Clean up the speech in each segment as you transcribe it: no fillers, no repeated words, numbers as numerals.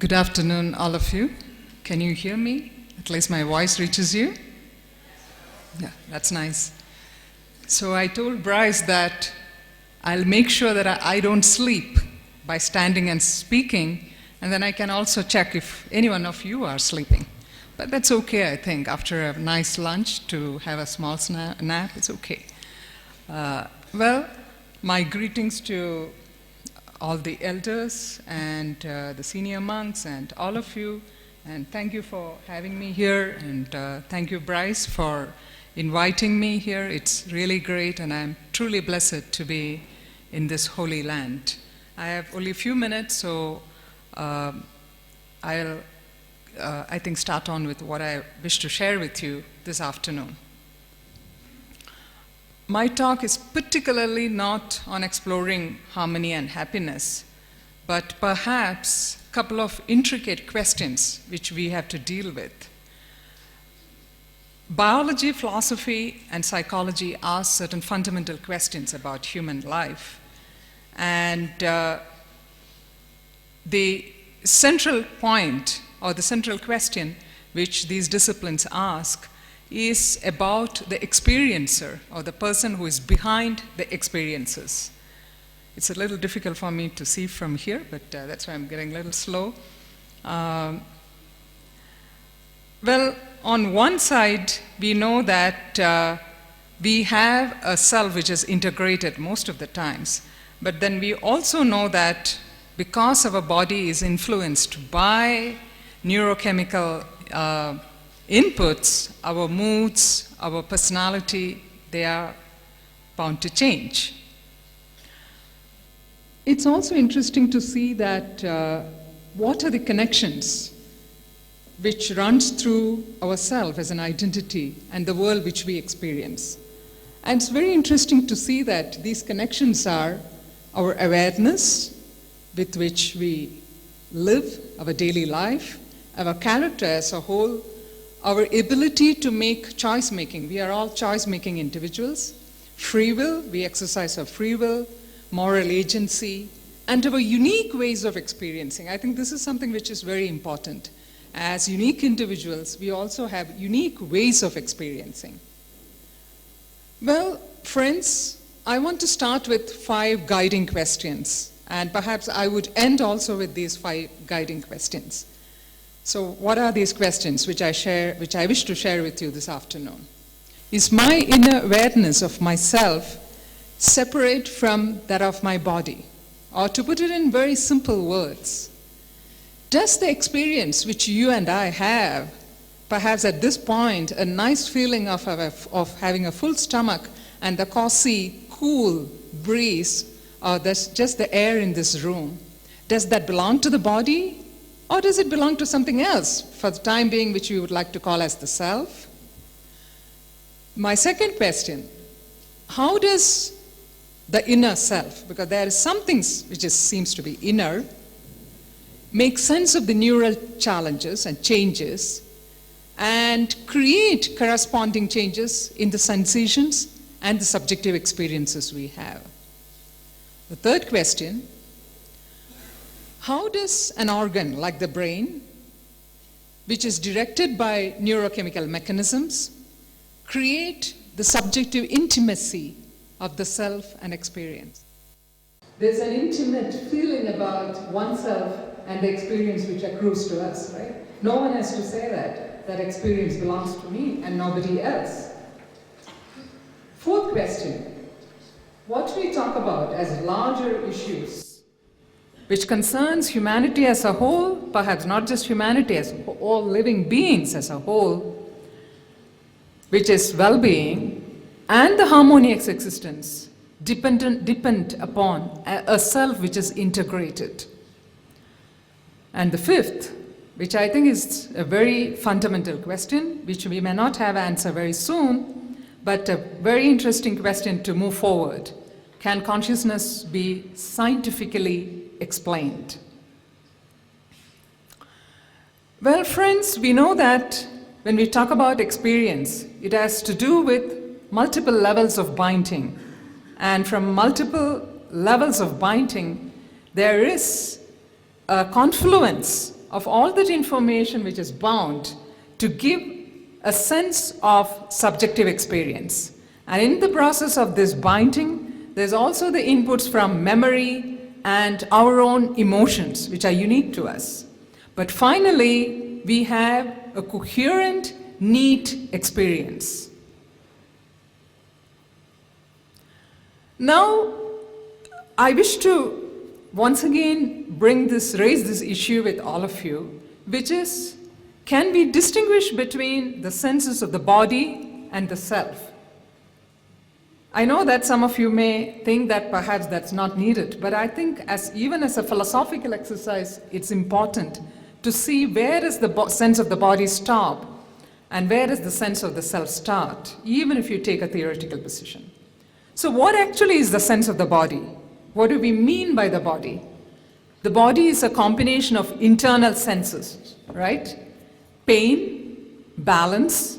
Good afternoon, all of you. Can you hear me? At least my voice reaches you? Yeah, that's nice. So I told Bryce that I'll make sure that I don't sleep by standing and speaking, and then I can also check if any one of you are sleeping. But that's okay, I think. After a nice lunch, to have a small nap, it's okay. Well, my greetings to all the elders and the senior monks and all of you, and thank you for having me here, and thank you, Bryce, for inviting me here. It's really great, and I'm truly blessed to be in this holy land. I have only a few minutes, so I'll I think start on with what I wish to share with you this afternoon. My talk is particularly not on exploring harmony and happiness, but perhaps a couple of intricate questions which we have to deal with. Biology, philosophy, and psychology ask certain fundamental questions about human life. And the central point, or the central question which these disciplines ask, is about the experiencer, or the person who is behind the experiences. It's a little difficult for me to see from here, but that's why I'm getting a little slow. Well, on one side, we know that we have a self which is integrated most of the times, but then we also know that because our body is influenced by neurochemical inputs, our moods, our personality, they are bound to change. It's also interesting to see that what are the connections which runs through ourselves as an identity and the world which we experience. And it's very interesting to see that these connections are our awareness with which we live our daily life, our character as a whole, our ability to make choice making. We are all choice making individuals. Free will, we exercise our free will, moral agency, and our unique ways of experiencing. I think this is something which is very important. As unique individuals, we also have unique ways of experiencing. Well, friends, I want to start with 5 guiding questions, and perhaps I would end also with these 5 guiding questions. So what are these questions which I wish to share with you this afternoon? Is my inner awareness of myself separate from that of my body? Or to put it in very simple words, does the experience which you and I have, perhaps at this point, a nice feeling of having a full stomach and the cozy, cool breeze, or just the air in this room, does that belong to the body? Or does it belong to something else, for the time being, which we would like to call as the self? My second question, how does the inner self, because there is something which seems to be inner, make sense of the neural challenges and changes and create corresponding changes in the sensations and the subjective experiences we have? The third question, how does an organ like the brain, which is directed by neurochemical mechanisms, create the subjective intimacy of the self and experience? There's an intimate feeling about oneself and the experience which accrues to us, right? No one has to say that experience belongs to me and nobody else. Fourth question, what we talk about as larger issues which concerns humanity as a whole, perhaps not just humanity, as all living beings as a whole, which is well-being and the harmonious existence, depend upon a self which is integrated. And the fifth, which I think is a very fundamental question, which we may not have answer very soon, but a very interesting question to move forward. Can consciousness be scientifically explained? Well, friends, we know that when we talk about experience, it has to do with multiple levels of binding. And from multiple levels of binding, there is a confluence of all that information which is bound to give a sense of subjective experience. And in the process of this binding, there's also the inputs from memory and our own emotions, which are unique to us. But finally, we have a coherent, neat experience. Now, I wish to once again raise this issue with all of you, which is, can we distinguish between the senses of the body and the self? I know that some of you may think that perhaps that's not needed, but I think even as a philosophical exercise, it's important to see where does the sense of the body stop and where does the sense of the self start, even if you take a theoretical position. So what actually is the sense of the body? What do we mean by the body? The body is a combination of internal senses, right? Pain, balance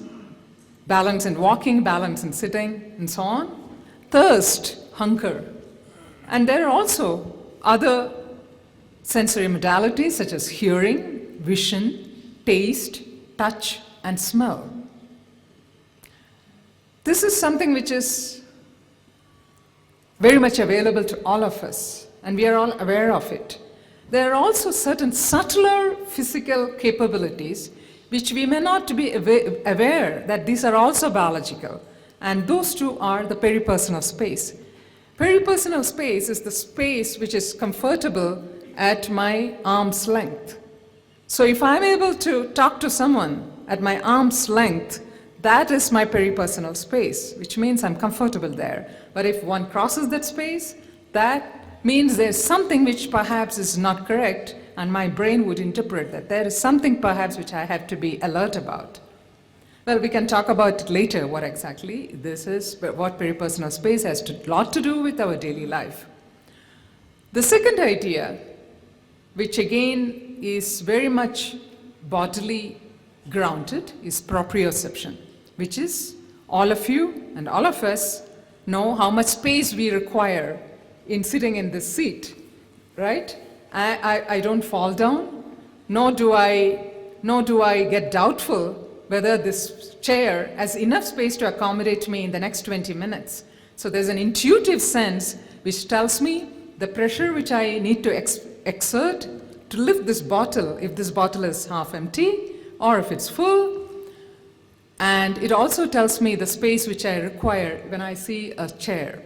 in walking, balance in sitting, and so on. Thirst, hunger. And there are also other sensory modalities such as hearing, vision, taste, touch, and smell. This is something which is very much available to all of us, and we are all aware of it. There are also certain subtler physical capabilities which we may not be aware that these are also biological, and those two are the peripersonal space. Peripersonal space is the space which is comfortable at my arm's length. So if I'm able to talk to someone at my arm's length, that is my peripersonal space, which means I'm comfortable there. But if one crosses that space, that means there's something which perhaps is not correct, and my brain would interpret that there is something perhaps which I have to be alert about. Well, we can talk about it later, what exactly this is, but what peripersonal space has a lot to do with our daily life. The second idea, which again is very much bodily grounded, is proprioception, which is all of you and all of us know how much space we require in sitting in this seat, right? I don't fall down, nor do I get doubtful whether this chair has enough space to accommodate me in the next 20 minutes. So there's an intuitive sense which tells me the pressure which I need to exert to lift this bottle, if this bottle is half empty or if it's full. And it also tells me the space which I require when I see a chair.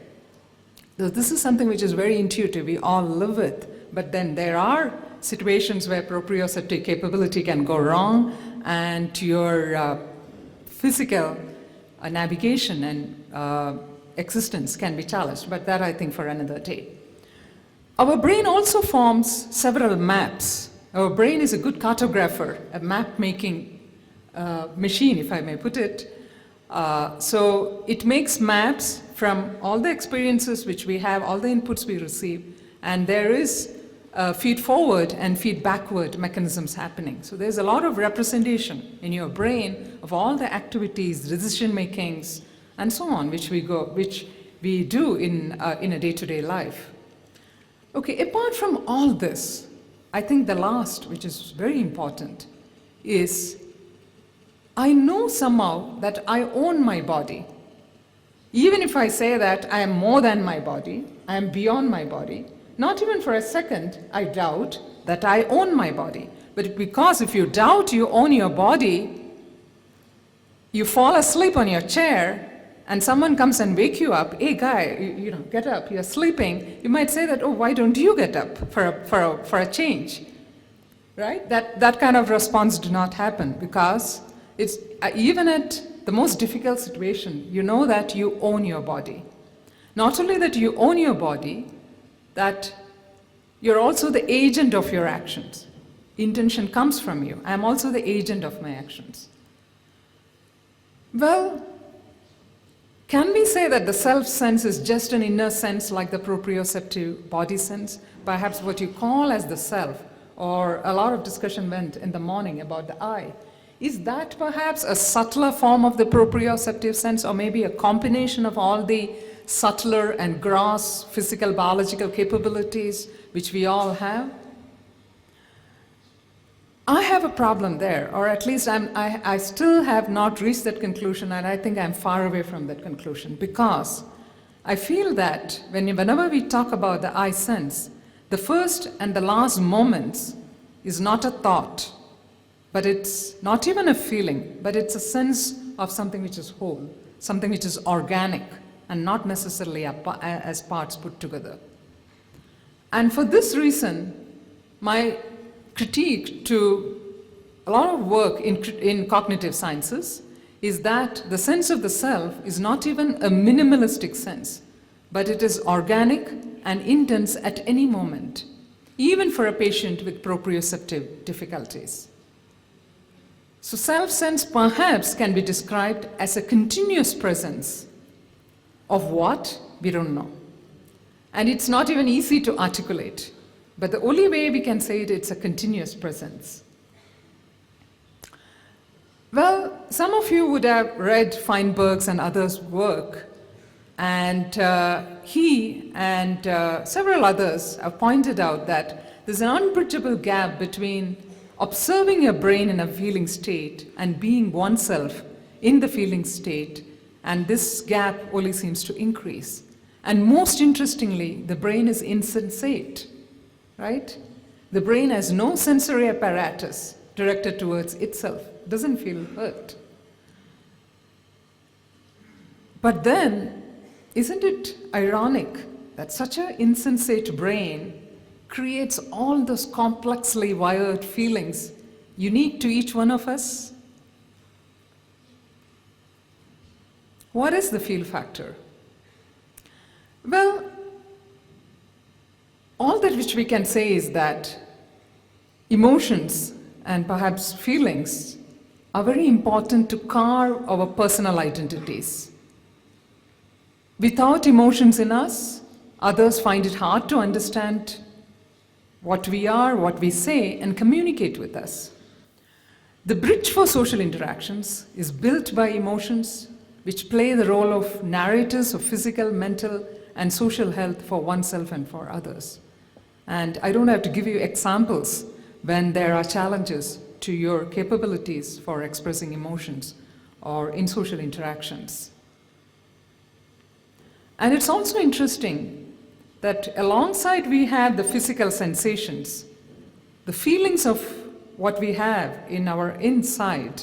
So this is something which is very intuitive, we all live with. But then there are situations where proprioceptive capability can go wrong, and your physical navigation and existence can be challenged. But that I think for another day. Our brain also forms several maps. Our brain is a good cartographer, a map-making machine, if I may put it. So it makes maps from all the experiences which we have, all the inputs we receive, and there is feed forward and feed backward mechanisms happening. So there's a lot of representation in your brain of all the activities, decision makings, and so on, which we do in a day-to-day life. Okay, apart from all this, I think the last, which is very important, is I know somehow that I own my body. Even if I say that I am more than my body, I am beyond my body, not even for a second I doubt that I own my body. But because if you doubt you own your body, you fall asleep on your chair and someone comes and wake you up, hey guy, get up, you're sleeping, you might say that, oh, why don't you get up for a change, right? That kind of response do not happen because it's even at the most difficult situation, you know that you own your body. Not only that you own your body, that you're also the agent of your actions. Intention comes from you. I'm also the agent of my actions. Well, can we say that the self-sense is just an inner sense like the proprioceptive body sense? Perhaps what you call as the self, or a lot of discussion went in the morning about the I. Is that perhaps a subtler form of the proprioceptive sense, or maybe a combination of all the subtler and gross physical biological capabilities which we all have? I have a problem there, or at least I still have not reached that conclusion, and I think I'm far away from that conclusion, because I feel that whenever we talk about the I sense, the first and the last moments is not a thought, but it's not even a feeling, but it's a sense of something which is whole, something which is organic, and not necessarily as parts put together. And for this reason, my critique to a lot of work in cognitive sciences is that the sense of the self is not even a minimalistic sense, but it is organic and intense at any moment, even for a patient with proprioceptive difficulties. So self-sense perhaps can be described as a continuous presence of what? We don't know. And it's not even easy to articulate. But the only way we can say it, it's a continuous presence. Well, some of you would have read Feinberg's and others' work, and he and several others have pointed out that there's an unbridgeable gap between observing your brain in a feeling state and being oneself in the feeling state, and this gap only seems to increase. And most interestingly, the brain is insensate. Right? The brain has no sensory apparatus directed towards itself. It doesn't feel hurt. But then, isn't it ironic that such an insensate brain creates all those complexly wired feelings unique to each one of us? What is the feel factor? Well, all that which we can say is that emotions and perhaps feelings are very important to carve our personal identities. Without emotions in us, others find it hard to understand what we are, what we say, and communicate with us. The bridge for social interactions is built by emotions, which play the role of narrators of physical, mental, and social health for oneself and for others. And I don't have to give you examples when there are challenges to your capabilities for expressing emotions or in social interactions. And it's also interesting that alongside we have the physical sensations, the feelings of what we have in our inside,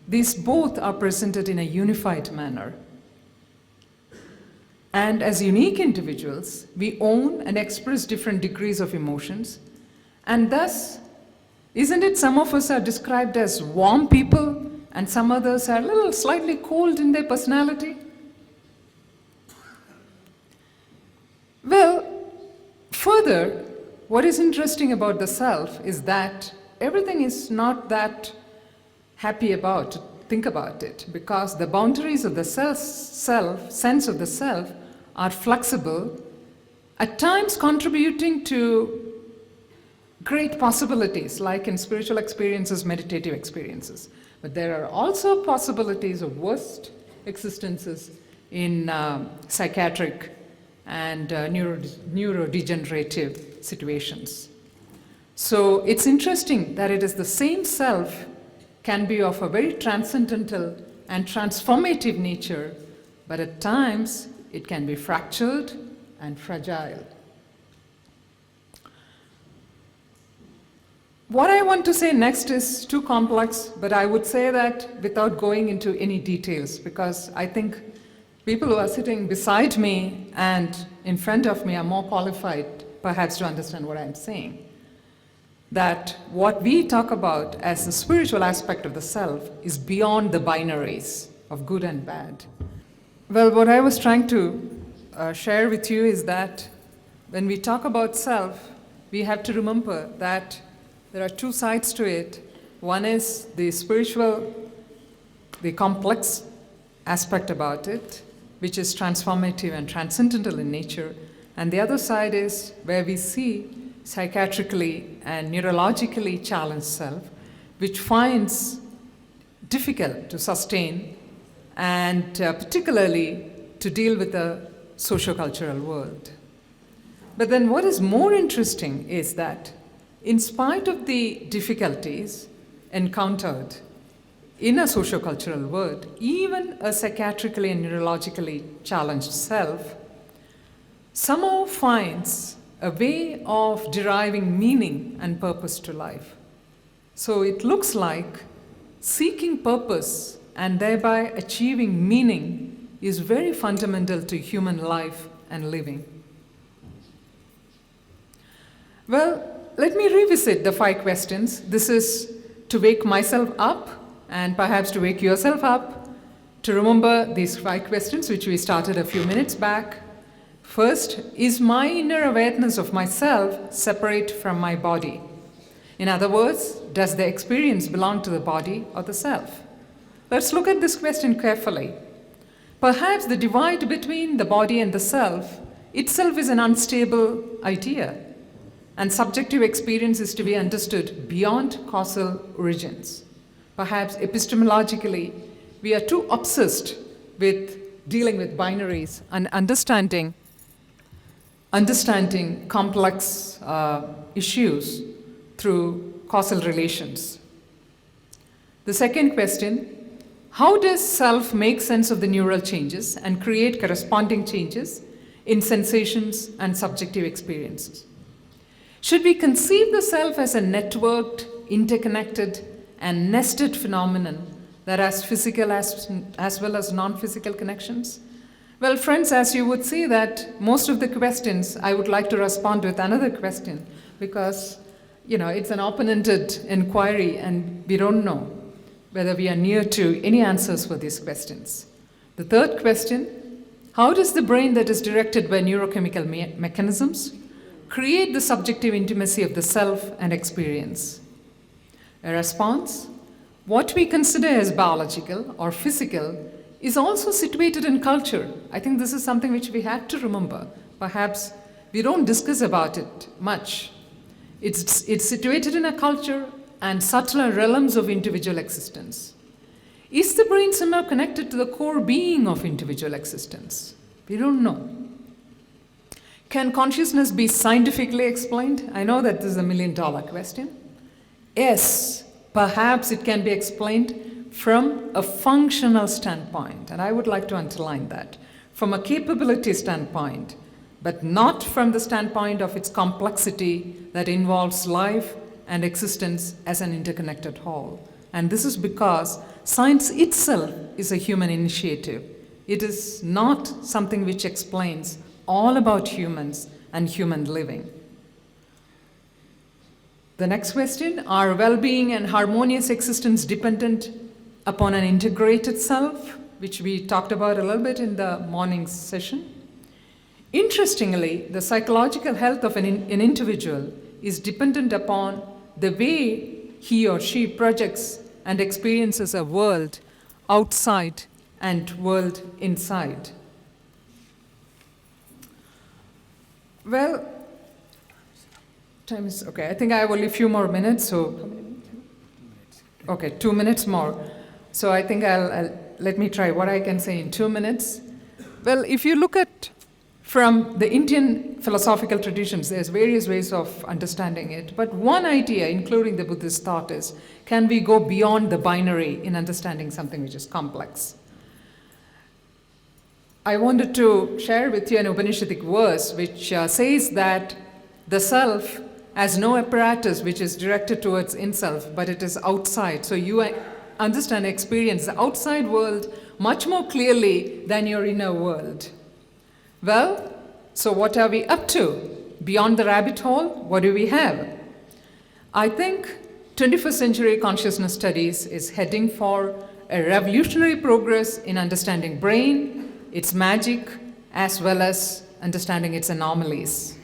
these both are presented in a unified manner. And as unique individuals, we own and express different degrees of emotions. And thus, isn't it some of us are described as warm people and some others are a little slightly cold in their personality? Well, further, what is interesting about the self is that everything is not that happy about, think about it, because the boundaries of the sense of the self are flexible, at times contributing to great possibilities, like in spiritual experiences, meditative experiences. But there are also possibilities of worst existences in psychiatric and neurodegenerative situations. So it's interesting that it is the same self can be of a very transcendental and transformative nature, but at times it can be fractured and fragile. What I want to say next is too complex, but I would say that without going into any details, because I think people who are sitting beside me and in front of me are more qualified perhaps to understand what I'm saying. That what we talk about as the spiritual aspect of the self is beyond the binaries of good and bad. Well, what I was trying to share with you is that when we talk about self, we have to remember that there are two sides to it. One is the spiritual, the complex aspect about it, which is transformative and transcendental in nature. And the other side is where we see psychiatrically and neurologically challenged self, which finds difficult to sustain and particularly to deal with the sociocultural world. But then what is more interesting is that In spite of the difficulties encountered in a sociocultural world, even a psychiatrically and neurologically challenged self somehow finds a way of deriving meaning and purpose to life. So it looks like seeking purpose and thereby achieving meaning is very fundamental to human life and living. Well, let me revisit the 5 questions. This is to wake myself up and perhaps to wake yourself up to remember these 5 questions which we started a few minutes back. First, is my inner awareness of myself separate from my body? In other words, does the experience belong to the body or the self? Let's look at this question carefully. Perhaps the divide between the body and the self itself is an unstable idea, and subjective experience is to be understood beyond causal origins. Perhaps epistemologically, we are too obsessed with dealing with binaries and understanding complex issues through causal relations. The second question, how does self make sense of the neural changes and create corresponding changes in sensations and subjective experiences? Should we conceive the self as a networked, interconnected, and nested phenomenon that has physical as well as non-physical connections? Well, friends, as you would see that most of the questions, I would like to respond with another question because, it's an open-ended inquiry and we don't know whether we are near to any answers for these questions. The third question, how does the brain that is directed by neurochemical mechanisms create the subjective intimacy of the self and experience? A response, what we consider as biological or physical is also situated in culture. I think this is something which we have to remember. Perhaps we don't discuss about it much. It's situated in a culture and subtler realms of individual existence. Is the brain somehow connected to the core being of individual existence? We don't know. Can consciousness be scientifically explained? I know that this is a $1 million question. Yes, perhaps it can be explained from a functional standpoint, and I would like to underline that, from a capability standpoint, but not from the standpoint of its complexity that involves life and existence as an interconnected whole. And this is because science itself is a human initiative. It is not something which explains all about humans and human living. The next question, are well-being and harmonious existence dependent upon an integrated self, which we talked about a little bit in the morning session? Interestingly, the psychological health of an individual is dependent upon the way he or she projects and experiences a world outside and world inside. Well, time is okay. I think I have only a few more minutes. So, how many minutes? Okay, 2 minutes more. So I think I'll let me try what I can say in 2 minutes. Well, if you look at from the Indian philosophical traditions, there's various ways of understanding it. But one idea, including the Buddhist thought, is can we go beyond the binary in understanding something which is complex? I wanted to share with you an Upanishadic verse which says that the self has no apparatus which is directed towards inself, but it is outside. So you understand, experience the outside world much more clearly than your inner world. Well, so what are we up to? Beyond the rabbit hole, what do we have? I think 21st century consciousness studies is heading for a revolutionary progress in understanding brain, its magic, as well as understanding its anomalies.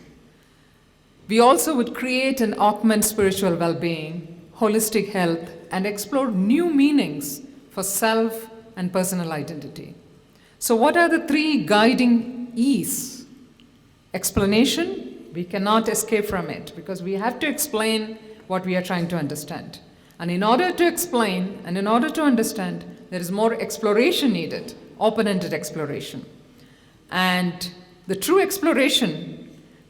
We also would create and augment spiritual well-being, holistic health, and explore new meanings for self and personal identity. So what are the 3 guiding E's? Explanation, we cannot escape from it because we have to explain what we are trying to understand. And in order to explain and in order to understand, there is more exploration needed, open-ended exploration. And the true exploration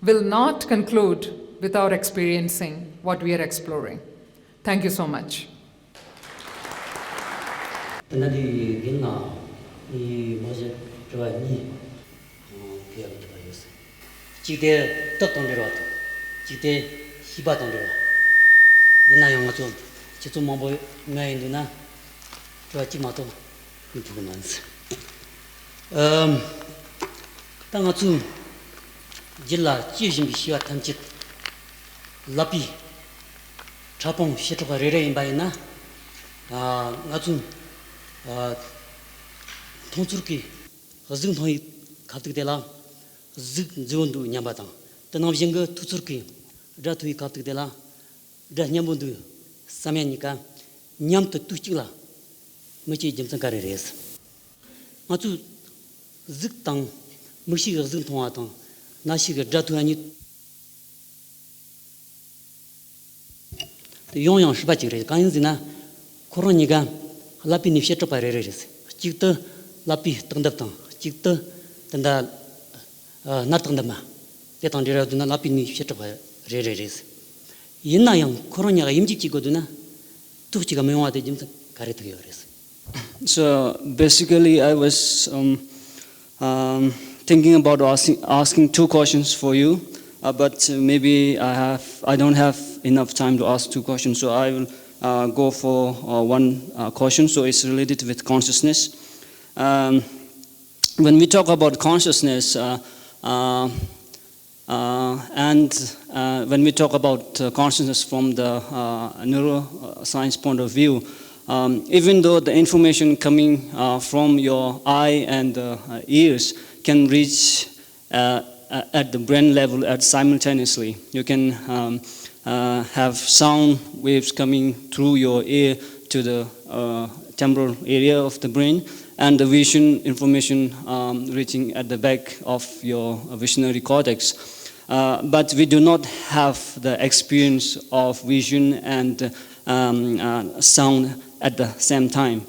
will not conclude without experiencing what we are exploring. Thank you so much. 당아주 질라 지심비 시와 탐짓 라피 차봉 시토가 레레인 바이나 나주 통출기 허증통이 갑득되라 지원도 냠바당 떠나비징거 투출기 라투이 갑득되라 냐본도 사면니까 냠도 뚜찌라 뭐지 점성가래레스 아주 즈땅 무시가 증통하던 나시가 자투하니 용용 18지래 간인지나 코로니가 라피니 셰트파레레스 직도 라피 던답던 직도 던다 나던다마 대tan데라도나 라피니 셰트파레레스 옛나양 코로니가 임직지거든나 투치가 명화돼 좀 가르쳐요레스. So basically I was thinking about asking two questions for you, but maybe I don't have enough time to ask two questions, so I will go for one question. So it's related with consciousness. When we talk about consciousness, and when we talk about consciousness from the neuroscience point of view, even though the information coming from your eye and ears can reach at the brain level simultaneously. You can have sound waves coming through your ear to the temporal area of the brain, and the vision information reaching at the back of your visionary cortex. But we do not have the experience of vision and sound at the same time.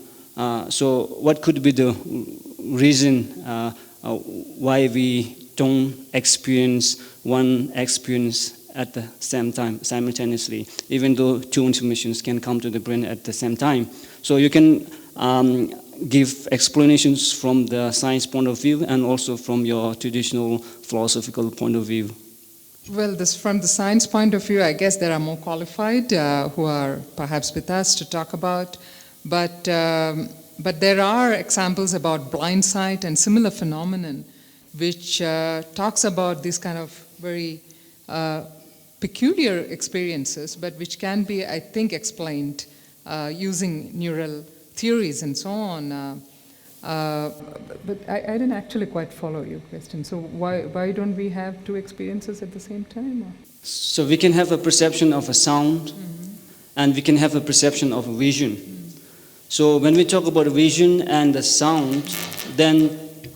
So what could be the reason why we don't experience one experience at the same time, simultaneously, even though two informations can come to the brain at the same time? So you can give explanations from the science point of view and also from your traditional philosophical point of view. Well, from the science point of view, I guess there are more qualified who are perhaps with us to talk about, but there are examples about blind sight and similar phenomenon which talks about these kind of very peculiar experiences, but which can be, I think, explained using neural theories and so on. But I didn't actually quite follow your question. So why don't we have two experiences at the same time? Or? So we can have a perception of a sound, and we can have a perception of a vision. So when we talk about vision and the sound, then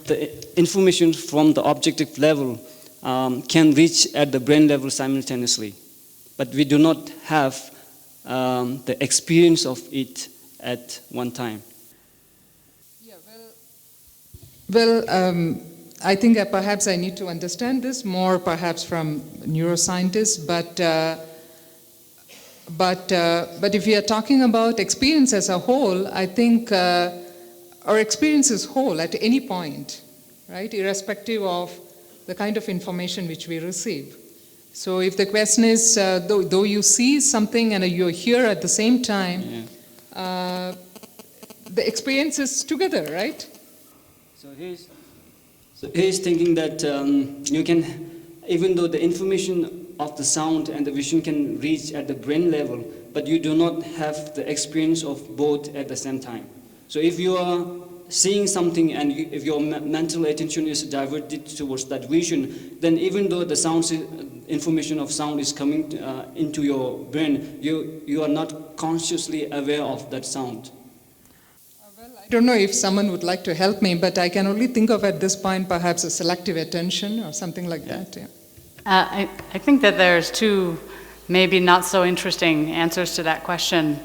the information from the objective level can reach at the brain level simultaneously. But we do not have the experience of it at one time. Well, I think perhaps I need to understand this more, perhaps from neuroscientists. But if we are talking about experience as a whole, I think our experience is whole at any point, right? Irrespective of the kind of information which we receive. So if the question is, though you see something and you're here at the same time, the experience is together, right? So he's thinking that you can, even though the information of the sound and the vision can reach at the brain level, but you do not have the experience of both at the same time. So if you are seeing something and if your mental attention is diverted towards that vision, then even though the information of sound is coming into your brain, you are not consciously aware of that sound. I don't know if someone would like to help me, but I can only think of at this point perhaps a selective attention or something like that. Yeah. I think that there's two maybe not so interesting answers to that question.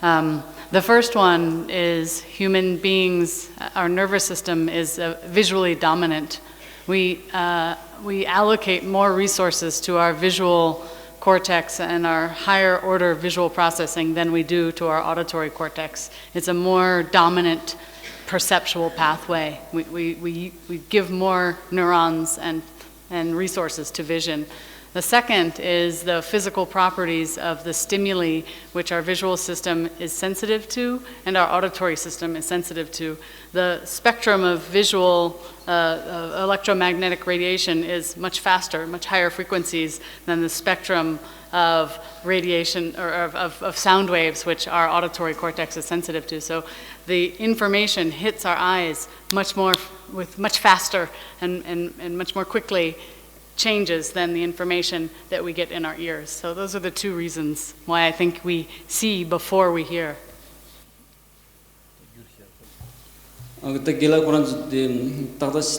The first one is human beings, our nervous system is visually dominant. We allocate more resources to our visual cortex and our higher order visual processing than we do to our auditory cortex. It's a more dominant perceptual pathway. We give more neurons and resources to vision. The second is the physical properties of the stimuli which our visual system is sensitive to and our auditory system is sensitive to. The spectrum of visual electromagnetic radiation is much faster, much higher frequencies than the spectrum of radiation or of sound waves which our auditory cortex is sensitive to. So the information hits our eyes much faster and much more quickly changes than the information that we get in our ears. So those are the two reasons why I think we see before we hear. The Gila Quran, the Tatas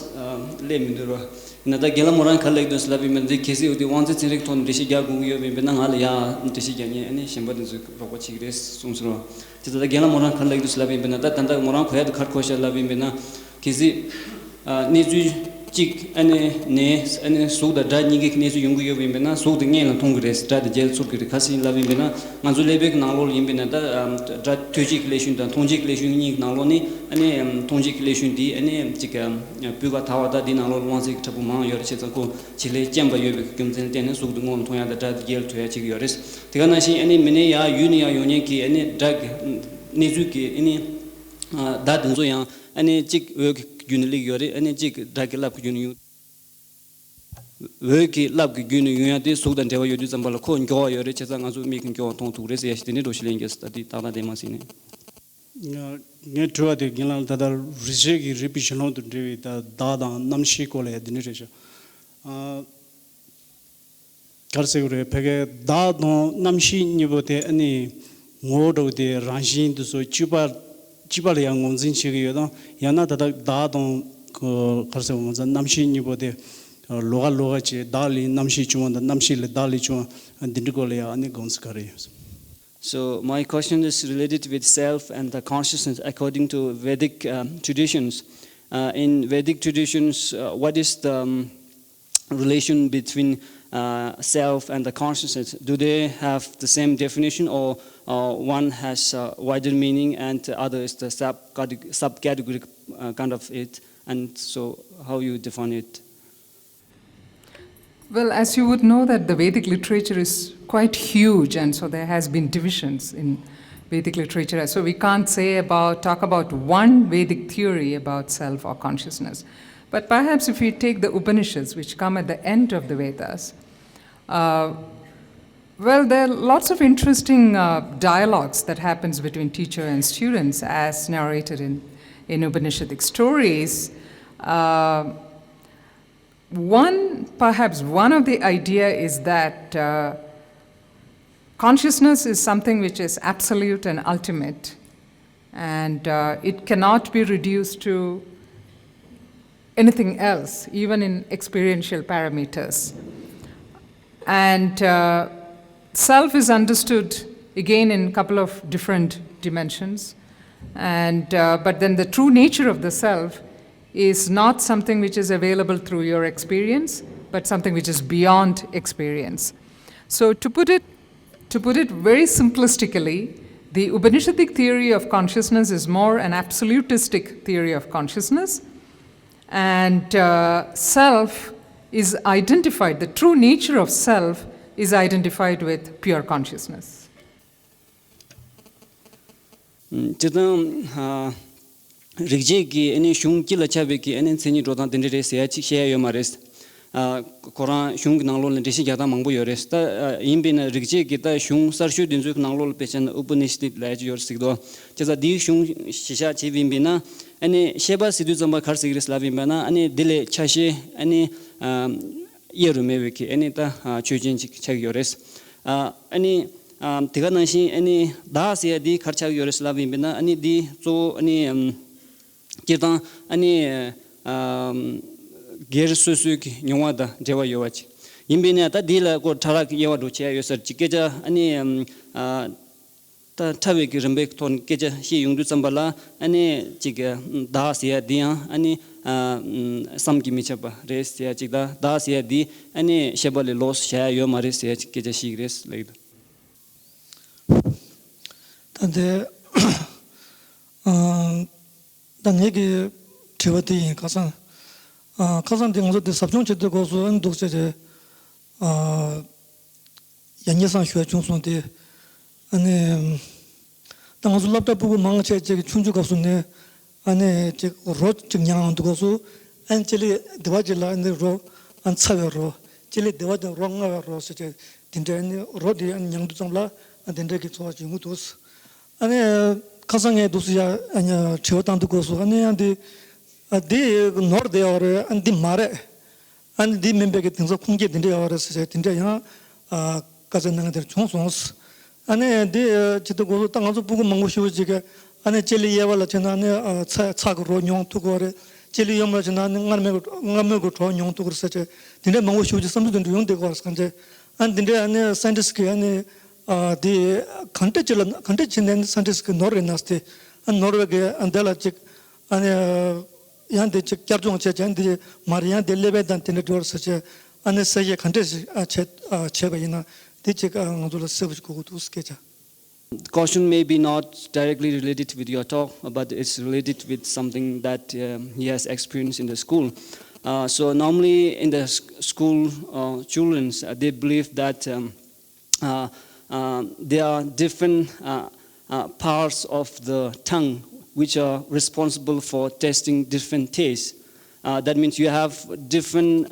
Lemidura, Nata Gila Moran collectors Laviman, the Kisi, the ones that select on Dishigagu, Benangalia, Dishigani, and Shimbadan Robochigres, Sumsro. The Gila Moran collectors Lavimena, that and the Moran had Karkosha Lavimena, Kisi, Nizu. Chick and a soda draging Yungu Vimbena, so the Yan Tongres, Drad Gel Suki, Cassin Lavimena, Manzulebek Nalo Yimbinata, Drad Tujiculation, Tonjiculation Naloni, and Tonjiculation D, and Chica Puga Tawada, Dinalo, Wansi Tapuma, Yorchako, Chile, Jamba Yubik, so the Mon Toya, the Drad Gel to Yoris. Tiganashi, any Minea, Unia, Yoneki, any drag Nizuki, any that and Zoya, any chick work. Unili and a jig Dragilap Unu Worky Lab Unu, so that you do some balcon, go your riches and also making your tongue to resist the needle shillings that the Tana de Massine. Get to the Gilal that are Rizegi revision to do the Dada Namshi Cole the Nutrition. Carsegure Pege Dado Namshi Nibote any mode of the Ranjin to so cheaper. Chibaliang on Zinchigio, Yana Dadon Carson, Namshi Nibode, Loa Loache, Dali, Namshi Chuan, the Namshi Dali Chuan, and Dindigolea, and the Gonskari. So, my question is related with self and the consciousness according to Vedic traditions. In Vedic traditions, what is the relation between self and the consciousness? Do they have the same definition, or one has wider meaning and the other is the subcategory kind of it? And so how you define it? Well, as you would know that the Vedic literature is quite huge, and so there has been divisions in Vedic literature. So we can't talk about one Vedic theory about self or consciousness. But perhaps if we take the Upanishads, which come at the end of the Vedas, well, there are lots of interesting dialogues that happens between teacher and students as narrated in Upanishadic stories. Perhaps one of the idea is that consciousness is something which is absolute and ultimate, and it cannot be reduced to anything else, even in experiential parameters. And self is understood again in a couple of different dimensions, and but then the true nature of the self is not something which is available through your experience, but something which is beyond experience. So to put it very simplistically, the Upanishadic theory of consciousness is more an absolutistic theory of consciousness, and self is identified, the true nature of self is identified with pure consciousness. Rigjiki any shung kila chabiki and seni rotan dendere share your marist. Koran shung nanglo and dishi gata mangbo yoresta. Imbin rigjiki ta shung sarshu dinzuk nanglo pechen upanishtic laj your sigdo. Just a di shung shisha chivimbina, any sheba siduzamba karsigris lavimbana, any dile chashi, any yerumeviki, any ta chujin chag yores. Any Tiganashi, any dasia di karchag yores lavimbina, any di so any Kirtan, any Gersusuk, Yawada, Java Yovach. Imbinata dealer got Tarak Yawaducha, Yosa Chikeja, any ta tawe ki rembe ton keja hi yungdu chambala ani chiga das ya dia ani samki michapa res ya chigda das ya di ani shebale los sha yo maris ya keja shigres like 근데 단얘기 되었더니 가서 가서 등서도 삽종체도 고소 언독제제 연예상 휴회 중송대 아니 당서 laptop 보고 망치 제 춘주가 없네 아니 제 로드 증량도 고소 안젤이 대화질라 로 안차여로 젤이 대화도 롱가로 세 딘데니 로디 안 양도 좀라 딘데기 좋아지고 도스 아니 가상에 도스야 아니 저당도 고소 아니 안디 디 노르데어레 안디 마레 안디 멤버게 등서 공개 딘데어레서 딘데야 가전능들 총송스 아니 디 지도 고소 땅아서 보고 먹고 싶어지게 아니 젤리 예발라 전에 차차고 용투고레 젤리 염라 전에 ngam 저 용투고 그래서 딘데 먹고 싶어지 섬도 용되고 그래서 안 딘데 아니 사이언티스트 아니 디 컨텐츠는 사이언티스트 노르나스테 안 노르게 안달아직 아니 yan데 캡종 체젠데 마리안 델레베단 테네도르스 아니 세게 컨텐츠 체바이나 디체가 응돌 서비스 고도 스케자 Caution may be not directly related with your talk, but it's related with something that he has experienced in the school. So normally in the school, children, they believe that there are different parts of the tongue which are responsible for testing different tastes. That means you have different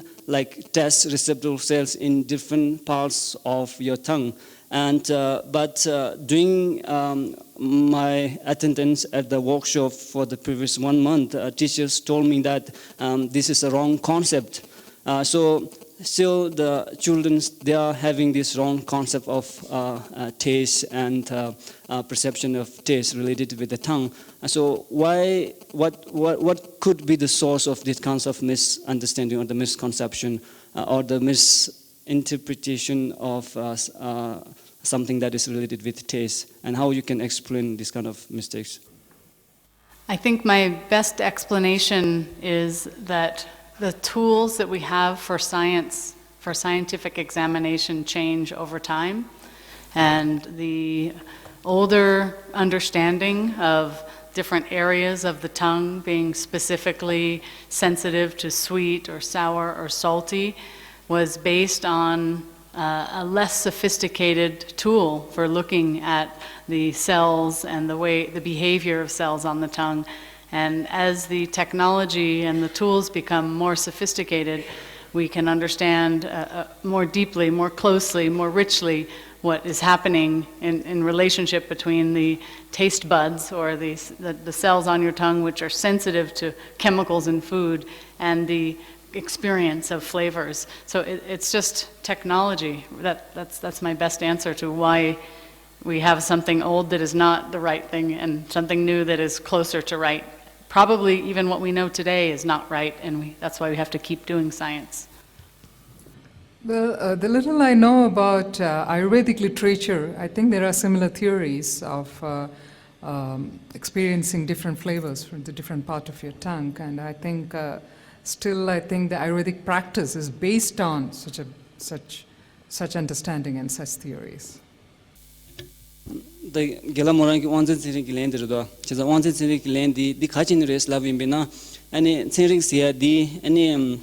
taste receptor cells in different parts of your tongue. And but during my attendance at the workshop for the previous 1 month, teachers told me that this is a wrong concept. So still the children, they are having this wrong concept of taste and perception of taste related with the tongue. So what could be the source of this kind of misunderstanding or the misconception or the misinterpretation of something that is related with taste, and how you can explain this kind of mistakes? I think my best explanation is that the tools that we have for science, for scientific examination, change over time. And the older understanding of different areas of the tongue being specifically sensitive to sweet or sour or salty was based on a less sophisticated tool for looking at the cells and the behavior of cells on the tongue. And as the technology and the tools become more sophisticated, we can understand more deeply, more closely, more richly what is happening in relationship between the taste buds or the cells on your tongue which are sensitive to chemicals in food and the experience of flavors. So it's just technology. That's my best answer to why we have something old that is not the right thing and something new that is closer to right. Probably even what we know today is not right, and that's why we have to keep doing science. Well, the little I know about Ayurvedic literature, I think there are similar theories of experiencing different flavors from the different part of your tongue, and I think still I think the Ayurvedic practice is based on such understanding and such theories. The Gelamorangi wanted to land the Chesa wanted to land the Kachin race Lavimbina, and Serik Sia di any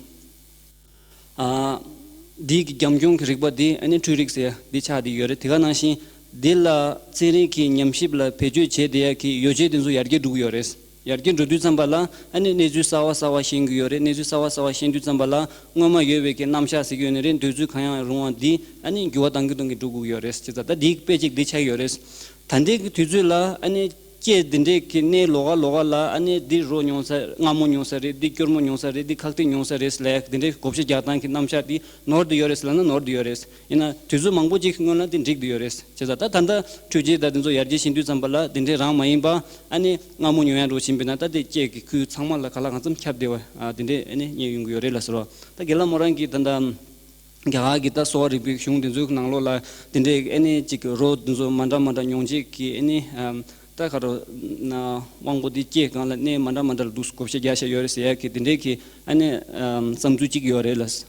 Dig Gamjung Ribadi, any Turixia, the Chadi Yore, Tiganashi, Dilla Seriki, Yamshibla, Peju Chediaki, Yojedinzu Yargi do Yores. Yargin to do Zambala, and Nezu Sawa Sawa Shingure, Nezu Sawa Sawa Shindu Zambala, Ngama Yevik, Namsha Sigunerin, Duzu Kaya Ruan di, and in Guatangu to Yores, the Dig Pejik Dicha Yores, Tandik Tuzula, and Che Dindik, Ne Loga Logala, and Di Ronyosa, Namunyosari, Di Kurmunyosari, Di Kaltinyosari, Slack, the Kopsi Jatan, Namshati, nor the Yores Lana, nor the Yores. In a Tuzu Mambuji, Nona, didn't dig the Yores. Chesata Tanda, Tuji, that is Yarji Shindu Zambala, Dinde Ramaimba, and Namunyu and Rochimbinata, the Jake, Sama la Kalakam, Chapdeva, Dinde, any Yungurelas. The Gelamorangi, Tanda gya gita so repeat shung de juk nanglo la tinde any chik road zo manda nyongji ki any ta kharo na wangbo di che kan la ne manda dus ko she gya she yore se ki tinde ki any samju chik yore las